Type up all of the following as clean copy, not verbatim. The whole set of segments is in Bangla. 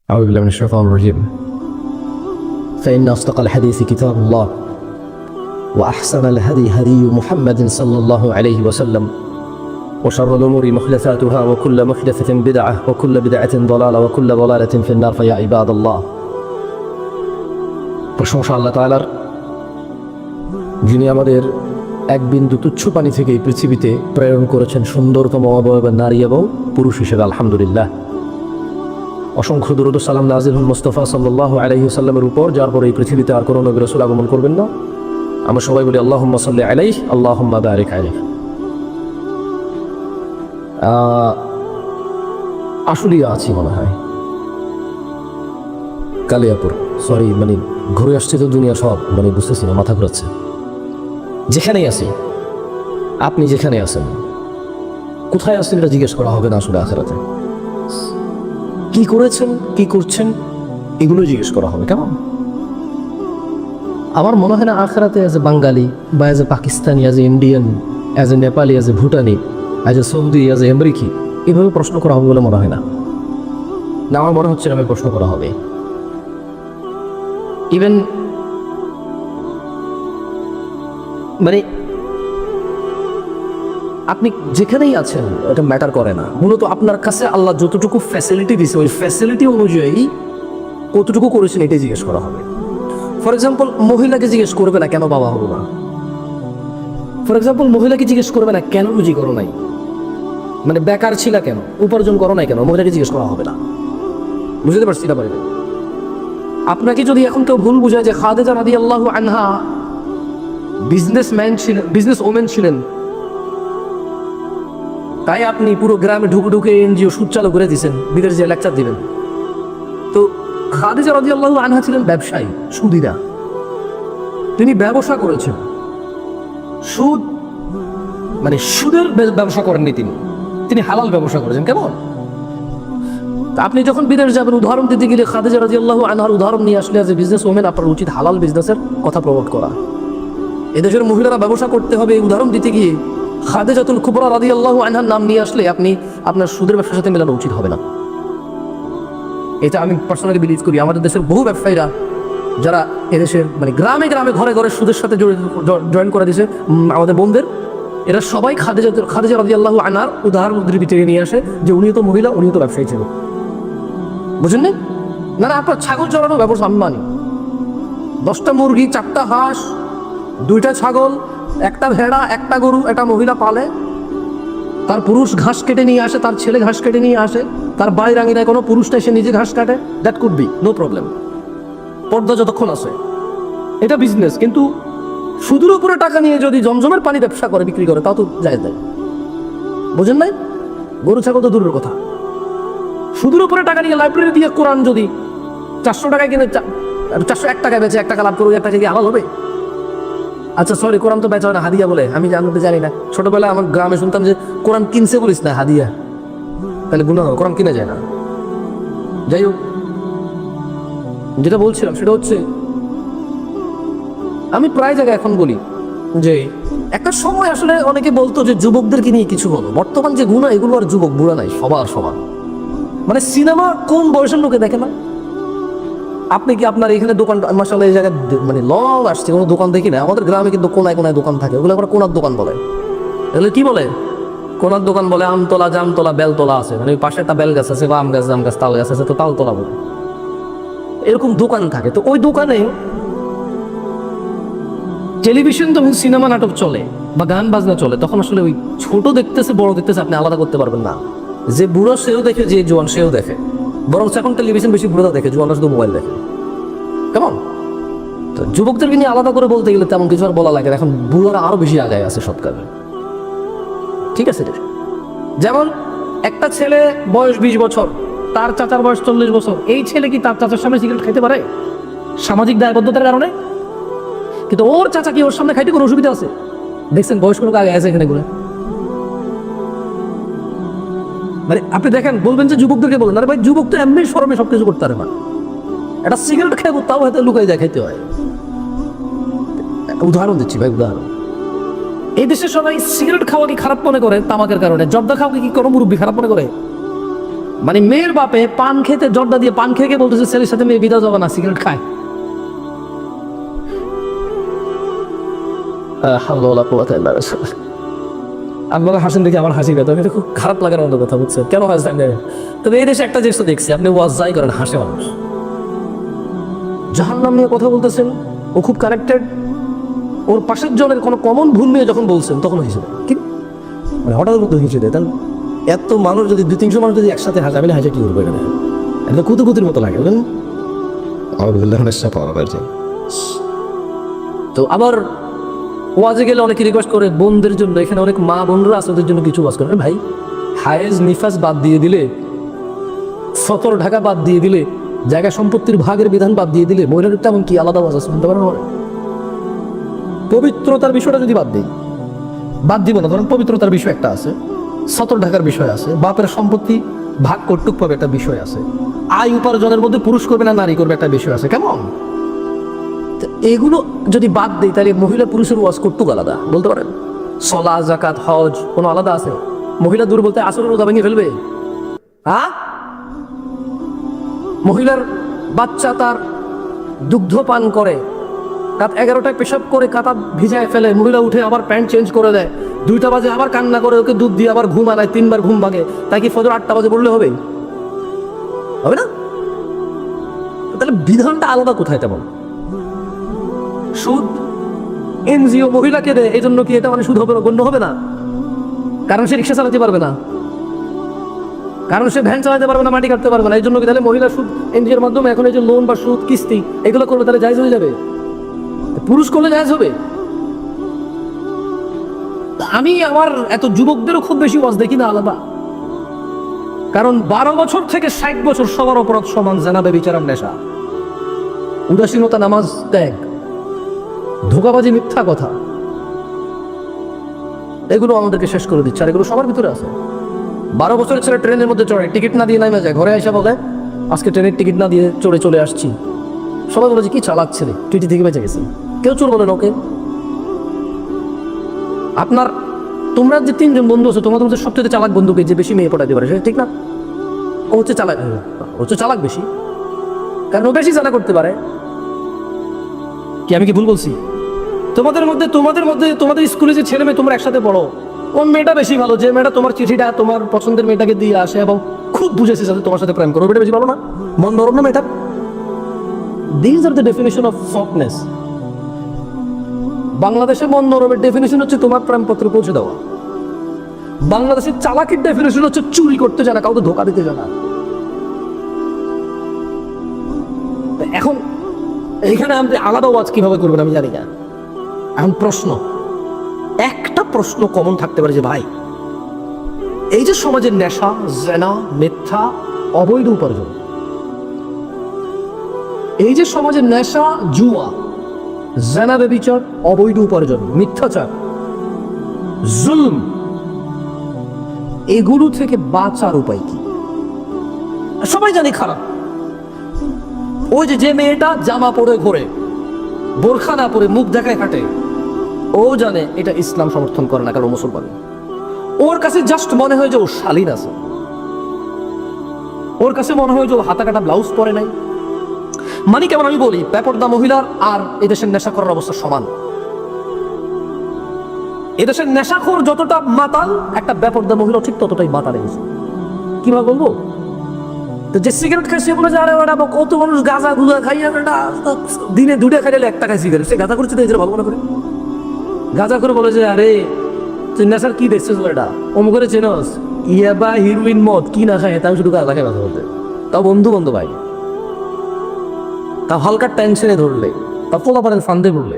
أعوذ بالله من الشيطان الرجيم. فإن أصدق الحديث كتاب الله وأحسن الهدي هدي محمد صلى الله عليه وسلم وشر الأمور محدثاتها وكل محدثة بدعة وكل بدعة ضلالة وكل ضلالة في النار فيا عباد الله. প্রশংসা আল্লাহ তাআলার, যিনি আমাদের এক বিন্দু তুচ্ছ পানি থেকে এই পৃথিবীতে প্রেরণ করেছেন সুন্দরতম অবয়বের নারী এবং পুরুষ হিসেবে। আলহামদুলিল্লাহ। অসংখ্য দুরূদ ও সালাম নাযিল হন মুস্তাফা সাল্লাল্লাহু আলাইহি ওয়াসাল্লামের উপর, যার পর এই পৃথিবীতে আর কোনো নবী রাসূল আগমন করবেন না। আমরা সবাই বলি আল্লাহুম্মা সাল্লি আলাইহি আল্লাহুম্মা বারিক আলাইহি। আসলেই আছি মনে হয় কালিয়াপুর, সরি ঘুরে আসছে তো দুনিয়া সব, বুঝতেছি না, মাথা ঘুরাচ্ছে। যেখানেই আছি, আপনি যেখানে আছেন, কোথায় আছেন এটা জিজ্ঞেস করা হবে না আসলে আখিরাতে। কি করেছেন, কি করছেন, এগুলো জিজ্ঞেস করা হবে। কেমন আমার মনে হয় না আখিরাতে অ্যাজ এ বাঙালি বা as a Pakistani, as a Indian, as a Nepali, as a Bhutani, as a Saudi, as a আমেরিকি এভাবে প্রশ্ন করা হবে বলে মনে হয় না। আমার মনে হচ্ছে না প্রশ্ন করা হবে। ইভেন আপনি যেখানেই আছেন এটা ম্যাটার করে না। মূলত আপনার কাছে আল্লাহ যতটুকু ফ্যাসিলিটি দিয়েছে ওই ফ্যাসিলিটি অনুযায়ী কতটুকু করেছেন এটাই জিজ্ঞেস করা হবে। ফর এক্সাম্পল, মহিলাকে জিজ্ঞেস করবে না কেন বাবা হলো না। ফর এক্সাম্পল, মহিলাকে জিজ্ঞেস করবে না কেন রুজি করো নাই, বেকার ছিল কেন, উপার্জন করো নাই কেন, মহিলাকে জিজ্ঞেস করা হবে না। বুঝতে পারছি না? আপনাকে যদি এখন কেউ ভুল বুঝায় যে খাদিজা রাদিয়াল্লাহু আনহা বিজনেসম্যান ছিলেন, বিজনেস ওমেন ছিলেন, তাই আপনি পুরো গ্রামে ঢুকে ঢুকে এনজিও সুদ চালু করে দিয়েছেন, বিদেশে যে লেকচার দিবেন। তো খাদিজা রাদিয়াল্লাহু আনহা ছিলেন ব্যবসায়ী, সুদীরা। তিনি ব্যবসা করেছেন, সুদ সুদের ব্যবসা করেননি, তিনি হালাল ব্যবসা করেছেন। কেমন? আপনি যখন বিদেশ যাবেন, উদাহরণ দিতে গেলে খাদিজা রাদিয়াল্লাহু আনহার উদাহরণ নিয়ে আসলে যে বিজনেস ওমেন আপনার উচিত হালাল বিজনেসের কথা প্রমোট করা। এদেশের মহিলারা ব্যবসা করতে হবে এই উদাহরণ দিতে গিয়ে খাদিজাতুল কুবরা রাদিয়াল্লাহু আনহার নাম নিয়ে আসলে আপনি আপনার সুদের ব্যবসার সাথে মেলানো উচিত হবে না। এটা আমি পার্সোনালি বিলিভ করি। আমাদের দেশের বহু ব্যবসায়ীরা যারা এদেশের গ্রামে গ্রামে ঘরে ঘরে সুদের সাথে জয়েন করে দিয়েছে আমাদের বোনদের, এরা সবাই খাদিজা রাদিয়াল্লাহু আনহার উদাহরণ উদ্ধৃতি থেকে নিয়ে আসে যে উনিও তো মহিলা, উনিও তো ব্যবসায়ী ছিল। বুঝেন না? না, আপনার ছাগল চড়ানো ব্যবসা আমি মানি। 10টা মুরগি, 4টা হাঁস, 2টা ছাগল, 1টা ভেড়া, 1টা গরু একটা মহিলা পালে, তার পুরুষ ঘাস কেটে নিয়ে আসে, তার ছেলে ঘাস কেটে নিয়ে আসে, তার বাড়ির আঙিনায় কোনো পুরুষটা এসে নিজে ঘাস কাটে, that could be no problem. পর্দা যতক্ষণ আছে এটা বিজনেস। কিন্তু সুদের উপরে টাকা নিয়ে যদি জমজমের পানি ব্যবসা করে, বিক্রি করে, তাও তো জায়েজ নাই। বুঝেন নাই? গরু ছাগল তো দূরের কথা, সুদের উপরে টাকা নিয়ে লাইব্রেরি দিয়ে কোরআন যদি 400 টাকায় কিনে 401 টাকায় বেচে 1 টাকা লাভ করবো, 1 টাকা কি হালাল হবে? আচ্ছা সরি, কোরআন তো বেচা হয় না, হাদিয়া বলে। আমি জানি না, ছোটবেলায় আমার গ্রামে শুনতাম যে কোরআন কিনছে বলিস না, হাদিয়া। তাহলে গুনাহ, কোরআন কিনা যায় না। যাই হোক, যেটা বলছিলাম সেটা হচ্ছে, আমি প্রায় জায়গায় এখন বলি যে একটা সময় আসলে অনেকে বলতো যে যুবকদেরকে নিয়ে কিছু বলো। বর্তমান যে গুনাহ, এগুলো আর যুবক বুড়া নাই, সবার সমান। সিনেমা কোন বয়সের লোকে দেখে না? আপনি কি আপনার এখানে দোকান, মাশাআল্লাহ এই জায়গায় লং আসছে, কোনো দোকান দেখি না। আমাদের গ্রামে কিন্তু কোনায় কোনায় দোকান থাকে, ওগুলো আবার কোনার দোকান বলে। এগুলো কি বলে? কোনার দোকান বলে। আমতলা, জামতলা, বেলতলা আছে, পাশে একটা বেল গাছ আছে বা আম গাছ, জাম গাছ, তাল গাছ আছে, তো তালতলা বলে। এরকম দোকান থাকে। তো ওই দোকানে টেলিভিশন তখন সিনেমা নাটক চলে বা গান বাজনা চলে, তখন আসলে ওই ছোট দেখতেছে বড় দেখতেছে আপনি আলাদা করতে পারবেন না। যে বুড়ো সেও দেখে, যে জোয়ান সেও দেখে। বরং এখন টেলিভিশন বেশি বুড়োটা দেখে, জোয়ানরা শুধু মোবাইল দেখে। কেমন? তো যুবকদেরকে নিয়ে আলাদা করে বলতে গেলে তেমন কিছু আর বলা লাগে না। এখন বুড়োরা আরো বেশি আগায় আছে সব কাজে। ঠিক আছে? যেমন একটা ছেলে বয়স 20 বছর, তার চাচার বয়স 40 বছর। এই ছেলে কি তার চাচার সামনে সিগারেট খাইতে পারে? সামাজিক দায়বদ্ধতার কারণে। কিন্তু ওর চাচা কি ওর সামনে খাইতে কোনো অসুবিধা আছে? দেখছেন বয়স্ক লোক আগে আছে এখানে ঘুরে। আপনি দেখেন, বলবেন যে যুবকদেরকে বলেন, আরে ভাই যুবক তো এমনি শরমে সবকিছু করতে পারে না। একটা সিগারেট খাইবো তাও হয়তো লুকাই যায় খাইতে হয়। উদাহরণ দিচ্ছি ভাই, উদাহরণ। এই দেশে সবাই সিগারেট খাওয়া কি খারাপ মনে করে? তামাকের কারণে। জর্দা খাওয়া কি কোনো মুরব্বী খারাপ মনে করে? মানে মেয়ের বাপে পান খেতে জর্দা দিয়ে পান খেয়ে বলতেছে ছেলের সাথে মেয়ে বিদায় যাবে না, সিগারেট খায়। আপনারা হাসেন দেখে আমার হাসি পেত, এটা খুব খারাপ লাগার মতো কথা, বুঝছেন কেন হাসেন? তবে এই দেশে একটা জিনিস দেখছি, আপনি ওয়াজ যাই করেন হাসে মানুষ। জাহান্নাম নিয়ে কথা বলতেছেন, ও খুব কানেক্টেড, ওর পাশের জনের কোনো কমন ভুল নিয়ে যখন বলছেন তখন হিসেবে কি মানে হঠাৎ মতো হিসেবে দেয়। তাহলে এত মানুষ যদি 200-300 মানুষ যদি একসাথে হাসে, আমি হাসে কি করবো? এখানে এটা কুতুকুতির মতো লাগে, বুঝলেন? তো আবার ওয়াজে গেলে অনেকে রিকোয়েস্ট করে বোনদের জন্য, এখানে অনেক মা বোনরা আছে ওদের জন্য কিছু ওয়াজ করে। ভাই হায়েজ নিফাস বাদ দিয়ে দিলে, সতর ঢাকা বাদ দিয়ে দিলে, জায়গা সম্পত্তির ভাগের বিধান বাদ দিয়ে দিলে মহিলার তেমন কি আলাদা ওয়াজ আছে শুনতে পারেন? পবিত্রতার বিষয়টা যদি বাদ দিই, বাদ দিব না, ধরেন পবিত্রতার বিষয় একটা আছে, সতর ঢাকার বিষয় আছে, বাপের সম্পত্তি ভাগ কর্তৃক পাবে একটা বিষয় আছে, আয় উপার্জনের মধ্যে পুরুষ করবে না নারী করবে একটা বিষয় আছে, কেমন? এগুলো যদি বাদ দিই তাহলে মহিলা পুরুষের ওয়াজ কর্তৃক আলাদা বলতে পারেন? সলা জাকাত হজ কোনো আলাদা আছে? মহিলা দূর বলতে আসরের রোজা ভেঙে ফেলবে? হ্যাঁ, মহিলার বাচ্চা তার দুগ্ধ পান করে, রাত 11টায় পেশাব করে কাতা ভিজায় ফেলে, মহিলা উঠে আবার প্যান্ট চেঞ্জ করে দেয়, 2টা বাজে আবার কান্না করে ওকে দুধ দিয়ে আবার ঘুম আনায়, 3বার ঘুম ভাঙে, তাই কি ফজর 8টা বাজে বললে হবে? হবে না? তাহলে বিধানটা আলাদা কোথায়? তেমন সুদ এনজিও মহিলাকে দেয়, এই জন্য কি এটা মানে সুদ হবে, গণ্য হবে না? কারণ সে রিক্সা চালাতে পারবে না, কারণ সে ভ্যান চালাতে পারবে না, মাটি কাটতে পারবে না, এই জন্য কি তাহলে মহিলা সুদ এনজিওর মাধ্যমে এখন এই যে লোন বা সুদ কিস্তি এগুলো করবে, তাহলে জায়েজ হয়ে যাবে? পুরুষ করলে জায়েজ হবে? আমি আমার এত যুবকদেরও খুব বেশি ওয়াজ দেখি না আলাদা, কারণ 12 বছর থেকে 60 বছর সবার অপরাধ সমান, জানা বেবিচার নেশা, উদাসীনতা, নামাজ ত্যাগ, ধোঁকাবাজি, মিথ্যা কথা, এগুলো আমাদেরকে শেষ করে দিচ্ছে। আর এগুলো সবার ভিতরে আছে। 12 বছরের ছেলে ট্রেনের মধ্যে চড়ে, টিকিট না দিয়ে নামে যায়, ঘরে এসে বলে আজকে ট্রেনের টিকিট না দিয়ে চড়ে চলে আসছি। সবাই বলে যে কি চালাক ছেলে, টিটি থেকে বেঁচে গেছে। কেউ চোর বলে ওকে। আপনার তোমরা যে 3জন বন্ধু আছো, তোমাদের মধ্যে সবচেয়ে চালাক বন্ধুকে যে বেশি মেয়ে পটাতে পারে, সেটা ঠিক না? ও হচ্ছে চালাক, ও হচ্ছে চালাক বেশি, কারণ ও বেশি জানা করতে পারে। কি আমি কি ভুল বলছি? তোমাদের মধ্যে তোমাদের স্কুলে যে ছেলে মেয়ে তোমরা একসাথে পড়ো, কোন মেয়েটা বেশি ভালো? যে মেয়েটা তোমার চিঠিটা তোমার পছন্দের মেয়েটাকে দিয়ে আসে এবং খুব বুঝেছে যাতে তোমার সাথে প্রেম করো, ওটা বেশি ভালো না? মন নরম না মেয়েটা? This are the definition of softness. বাংলাদেশে মন নরমের ডেফিনেশন হচ্ছে তোমার প্রেমপত্র পৌঁছে দেওয়া। বাংলাদেশের চালাকির ডেফিনেশন হচ্ছে চুরি করতে জানা, কাউকে ধোকা দিতে জানা। এখন এইখানে আপনি আলাদা ওয়াজ কিভাবে করবেন আমি জানি না। এখন একটা প্রশ্ন কমন থাকতে পারে যে ভাই, এই যে সমাজের নেশা, জেনা, মিথ্যা, অবৈধ উপার্জন, এই যে সমাজের নেশা, জুয়া, জেনা, ব্যভিচার, অবৈধ উপার্জন, মিথ্যাচার, জুলম, এগুলো থেকে বাঁচার উপায় কি? সবাই জানি খারাপ। ওই যে মেয়েটা জামা পরে ঘোরে, বোরখা না পরে মুখ দেখায় হাঁটে, ও জানে এটা ইসলাম সমর্থন করে না, কারণ মুসলমান। ওর কাছে জাস্ট মনে হয় যে ও শালীন আছে, ওর কাছে মনে হয় যে ও হাতা কাটা ব্লাউজ পরে নাই। মানে কেমন আমি বলি, বেপরদা মহিলার আর এদেশের নেশা করার অবস্থা সমান। এদেশের নেশাখোর যতটা মাতাল, একটা বেপরদা মহিলা ঠিক ততটাই মাতাল। গেছে কিভাবে বলবো? তো যে সিগারেট খাই সে বলে যে আরে ওটা কত মানুষ গাঁজা গুজা খাইয়া দিনে 2টা খাইলে 1 টাকায় সিগারেট, সে গাঁজা করছে তো এই ভালো মনে করে গাঁজা করে বলে যে আরে তুই নেশার কি দেখছিস এটা অমুক করে চেনস, ইয়াবা হিরোইন মদ কি না খায়, তাও শুধু গাঁজা খাই কথা বলতে, তাও বন্ধু ভাই, তা হালকা টেনশনে ধরলে, তা পোলাপারের ফান্দে পড়লে।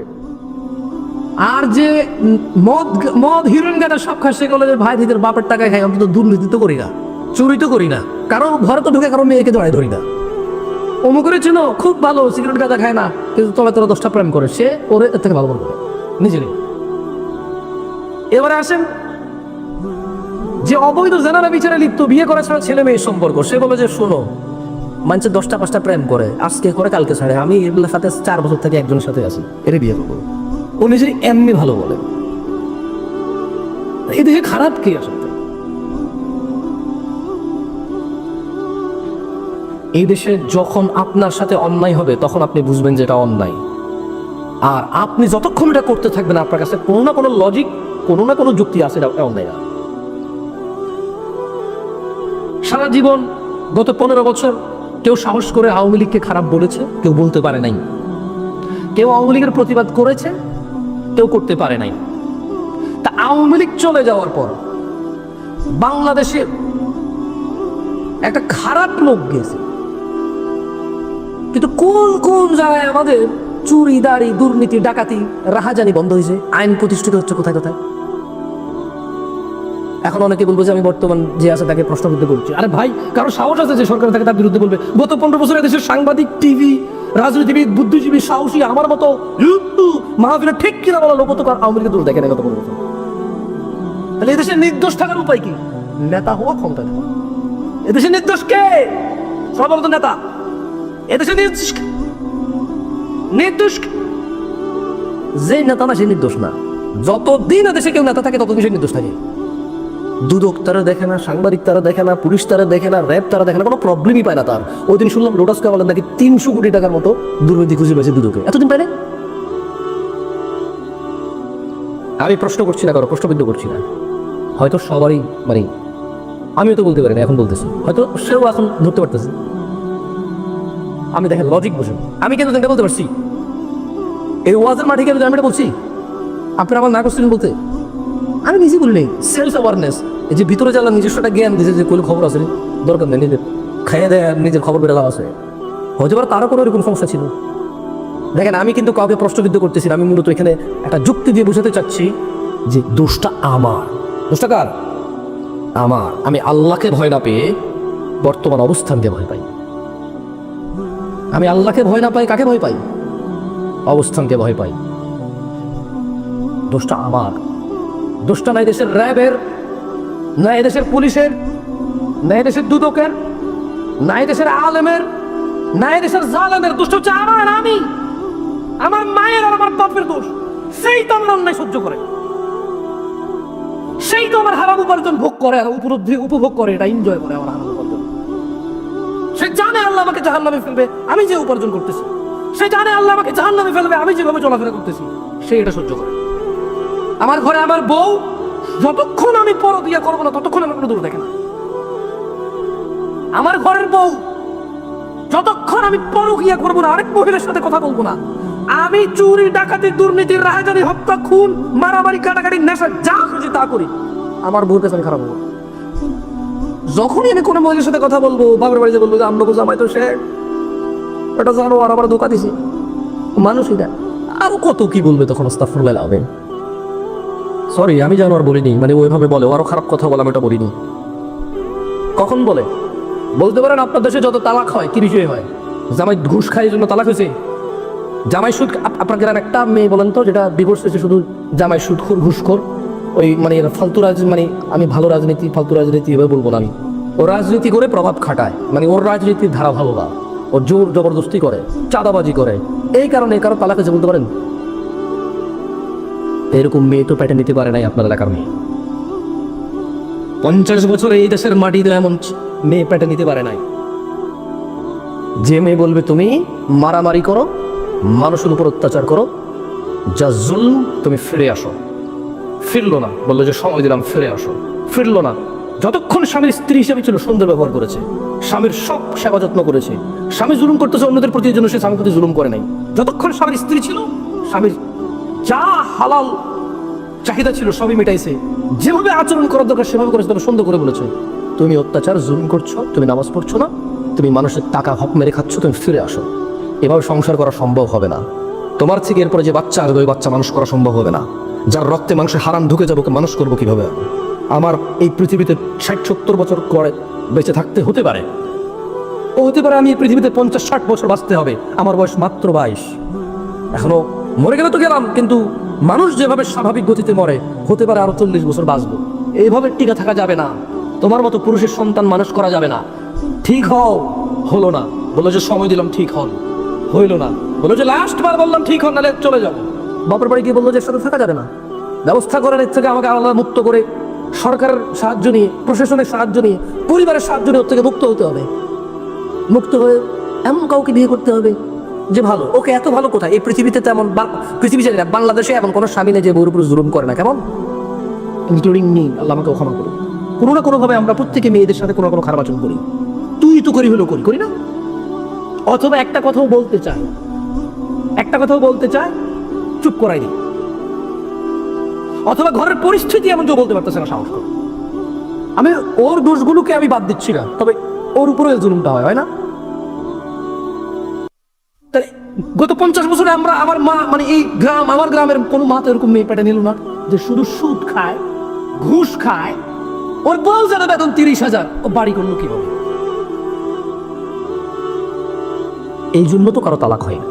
আর যে মদ হিরোইন গাঁজা সব খায়, সেগুলো যে ভাই দিদের বাপের টাকায় খাই, অন্তত দুর্নীতি তো করি না, চুরি তো করি না, কারণ ঘরে তো ঢুকে কারো মেয়েকে জড়াই ধরি না। অমুক করে চিনো খুব ভালো, সিগারেট গাঁজা খায় না, কিন্তু তলা 10টা প্রেম করে, সে ওরে এর থেকে ভালো করে নিজে। এবারে আসেন যে অবৈধ জেনারা বিচারে লিপ্ত, বিয়ে করা ছাড়া ছেলে মেয়ের সম্পর্ক, সে বলে যে শোনো মানুষের 10টা 5টা প্রেম করে, আজকে করে কালকে ছাড়ে, আমি এগুলোর সাথে 4 বছর থেকে একজনের সাথে আছি, এরে বিয়ে করবো। ও নিজের এমনি ভালো বলে। এই দেখে খারাপ কি আসলে? এই দেশে যখন আপনার সাথে অন্যায় হবে তখন আপনি বুঝবেন যে এটা অন্যায়। আর আপনি যতক্ষণ এটা করতে থাকবেন আপনার কাছে কোনো না কোনো লজিক, কোনো না কোনো যুক্তি আছে এটা অন্যায় না। সারা জীবন গত 15 বছর কেউ সাহস করে আওয়ামী লীগকে খারাপ বলেছে, কেউ বলতে পারে নাই। কেউ আওয়ামী লীগের প্রতিবাদ করেছে, কেউ করতে পারে নাই। তা আওয়ামী লীগ চলে যাওয়ার পর বাংলাদেশে একটা খারাপ লোক গেছে, কিন্তু কোন কোন জায়গায় আমাদের চুরি দাড়ি দুর্নীতি ডাকাতি রাহাজানি বন্ধ হয়েছে, আইন প্রতিষ্ঠিত হচ্ছে কোথায় কোথায়। এখন অনেকে বলবো যে আমি বর্তমান যে আছে তাকে প্রশ্নবিদ্ধ করছি। আরে ভাই, কারো সাহস আছে যে সরকার তাকে তার বিরুদ্ধে বলবে? গত 15 বছরে দেশের সাংবাদিক, টিভি, রাজনীতিবিদ, বুদ্ধিজীবী, সাহসী আমার মতো মাহফিলে ঠিক কিনা বলা লোক তো আওয়ামী লীগের দোষ দেখে না গত 15 বছর। তাহলে এদেশে নির্দোষ থাকার উপায় কি? নেতা হওয়া, ক্ষমতা দেওয়া। এদেশে নির্দোষ কে? সর্বপ্রথম তো নেতা। এদেশে নির্দোষ যে নেতা না সে নির্দোষ না। যতদিন এদেশে কেউ নেতা থাকে ততদিন সে নির্দোষ থাকে। দুদক তারা দেখে না, সাংবাদিক তারা দেখে না, পুলিশ তারা দেখে না, র্যাব তারা দেখে না, কোনো প্রবলেমই পায় না তার। ওই দিন শুনলাম লোটাস কামালের নাকি 300 কোটি টাকার মতো দুর্নীতি খুঁজে পেয়েছে দুদকে, এতদিন পায় না। আমি প্রশ্ন করছি না, কারো প্রশ্নবিদ্ধ করছি না। হয়তো সবারই মানে আমিও তো বলতে পারি না, এখন বলতেছি, হয়তো সেও এখন ধরতে পারতেছে। আমি দেখেন লজিক বুঝুন, আমি কিন্তু দেখতে বলতে পারছি এই ওয়াজের মাঠে গেলে আমি এটা বলছি, আপনারা আমার না করছিলেন বলতে। আমি নিজে বলি নেই, সেলফ অ্যাওয়ারনেস। এই যে ভিতরে জ্বালা নিজস্ব একটা জ্ঞান দিয়েছে যে কোনো খবর আছে দরকার নেই, নিজের খাইয়ে দেয় নিজের খবর বেরোলা আছে। হয়তো পারে তারও কোনো এরকম সমস্যা ছিল। দেখেন আমি কিন্তু কাউকে প্রশ্নবিদ্ধ করতেছি না, আমি মূলত এখানে একটা যুক্তি দিয়ে বোঝাতে চাচ্ছি যে দোষটা আমার। দোষটা কার? আমার। আমি আল্লাহকে ভয় না পেয়ে বর্তমান অবস্থানকে ভয় পাই। আমি আল্লাহকে ভয় না পাই, কাকে ভয় পাই? অবস্থানকে ভয় পাই। দোষটা আমার। দোষটা নাই দেশের র্যাবের, না এদেশের পুলিশের, না এদেশের দুদকের, না এদেশের আলেমের, না এদেশের জালেমের। দোষটা হচ্ছে আমার। আমি, আমার মায়ের আর আমার বাপের দোষ। সেই তো আমার অন্যায় সহ্য করে, সেই তো আমার হারাম উপার্জন ভোগ করে আর উপভোগ করে, এটা এনজয় করে আমার হারাম উপার্জন। সে জানে আল্লাহ আমাকে জাহান্নামে ফেলবে আমি যে উপার্জন করতেছি, সে জানে আল্লাহ আমাকে জাহান্নামে ফেলবে আমি যেভাবে চলাফেরা করতেছি, সে এটা সহ্য করে। আমার ঘরে আমার বউ যতক্ষণ আমি পরকিয়া করবো না ততক্ষণ আমার কোনো দোষ দেখে না। আমার ঘরের বউ যতক্ষণ আমি পরকিয়া করবো না, আরেক মহিলার সাথে কথা বলবো না, আমি চুরি ডাকাতি দুর্নীতি রাহাজানি হত্যা খুন মারামারি কাটাকাটি নেশা যা খুশি তা করি, আমার বউর কাছে আমি খারাপ হবো। যখনই আমি কোনো মহিলার সাথে কথা বলবো, বাবার বাড়িতে বলবো যে আমলোক জামাই তো সে এটা জানো আর আমার ধোকা দিছে মানুষ, এটা আরো কত কি বলবে তখন। আস্তাগফিরুল্লাহ আলামিন। সরি আমি জানো আর বলিনি, মানে ওইভাবে বলে আরো খারাপ কথা বলে, আমি এটা বলিনি। কখন বলে? বলতে পারেন আপনার দেশে যত তালাক হয় কি বিষয় হয়? জামাই ঘুষ খায় এই জন্য তালাক হয়েছে? জামাই সুদ? আপনার গ্রামে একটা মেয়ে বলেন তো যেটা ডিভোর্স হয়েছে শুধু জামাই সুদখোর ঘুষখোর, ওই মানে ফালতু রাজনীতি, মানে আমি ভালো রাজনীতি ফালতু রাজনীতি এভাবে বলবো না আমি। ও রাজনীতি করে প্রভাব খাটায়, মানে ওর রাজনীতির ধারা ভালো না, ও জোর জবরদস্তি করে, চাঁদাবাজি করে, এই কারণে কারো তালাক হয়েছে বলতে পারেন? এরকম মেয়ে তো পেটে নিতে পারে নাই আপনার এলাকার মেয়ে। 50 বছরে এই দেশের মাটিতে এমন মেয়ে পেটে নিতে পারে নাই। যে মেয়ে বলবে তুমি মারামারি করো, মানুষের উপর অত্যাচার করো, যা জুলুম, তুমি ফিরে আসো। ফিরলো না, বললো যে সময় দিলাম ফিরে আসো, ফিরলো না। যতক্ষণ স্বামীর স্ত্রী হিসেবে ছিল সুন্দর ব্যবহার করেছে, স্বামীর সব সেবা যত্ন করেছে। স্বামী জুলুম করতেছে অন্যদের প্রতি, জন্য সে স্বামীর প্রতি জুলুম করে নাই। যতক্ষণ স্বামীর স্ত্রী ছিল, স্বামীর যা হালাল চাহিদা ছিল সবই মেটাইছে। যেভাবে আচরণ করার দরকার সেভাবে করেছে, তবে সুন্দর করে বলেছে তুমি অত্যাচার জুলুম করছো, তুমি নামাজ পড়ছো না, তুমি মানুষের টাকা হক মেরে খাচ্ছ, তুমি ফিরে আসো। এভাবে সংসার করা সম্ভব হবে না। তোমার থেকে এরপরে যে বাচ্চা আসবে ওই বাচ্চা মানুষ করা সম্ভব হবে না। যার রক্তে মাংসে হারাম ঢুকে যাবো মানুষ করবো কিভাবে? আমার এই পৃথিবীতে 60-70 বছর করে বেঁচে থাকতে হতে পারে, ও হতে পারে আমি এই পৃথিবীতে 50-60 বছর বাঁচতে হবে। আমার বয়স মাত্র 22, এখনো মরে গেলে তো গেলাম, কিন্তু মানুষ যেভাবে স্বাভাবিক গতিতে মরে হতে পারে আরো 40 বছর বাঁচবো। এইভাবে টিকে থাকা যাবে না। তোমার মতো পুরুষের সন্তান মানুষ করা যাবে না। ঠিক হও, হলো না, বললো যে সময় দিলাম ঠিক হন, হইল না, বললো যে লাস্ট বার বললাম ঠিক হন, নাহলে চলে যাবো। বাপের বাড়ি গিয়ে বললো যে সাথে থাকা যাবে না, ব্যবস্থা করেন এর থেকে আমাকে আলাদা মুক্ত করে, সরকারের সাহায্য নিয়ে, প্রশাসনের সাহায্য নিয়ে, পরিবারের সাহায্য নিয়ে ওর থেকে মুক্ত হতে হবে। মুক্ত হয়ে এমন কাউকে বিয়ে করতে হবে যে ভালো। ওকে এত ভালো কোথায়? এই পৃথিবীতে তেমন, পৃথিবী জানি না, বাংলাদেশে এমন কোনো স্বামী নেই যে বউর উপর জুলুম করে না, কেমন, ইনক্লুডিং মি, আল্লাহ আমাকে ক্ষমা করুন। কোনো না কোনোভাবে আমরা প্রত্যেকে মেয়েদের সাথে কোনো না কোনো খারাপ আচরণ করি। তুই তো করি হলেও করি না। অথবা একটা কথাও বলতে চায় চুপ করাই দিই, অথবা ঘরের পরিস্থিতি এমন কেউ বলতে পারতেছে না, সাহস করে। আমি ওর দোষগুলোকে আমি বাদ দিচ্ছি না, তবে ওর উপরে জুলুমটা হয় না? তাহলে গত 50 বছরে আমরা, আমার মা, মানে এই গ্রাম, আমার গ্রামের কোনো মা তো এরকম মেয়ে পেটে নিল না যে শুধু সুদ খায়, ঘুষ খায়, ওর বউ যেন বেতন 30,000, ও বাড়ি করলো কিভাবে? এই জন্য তো কারো তালাক হয় না।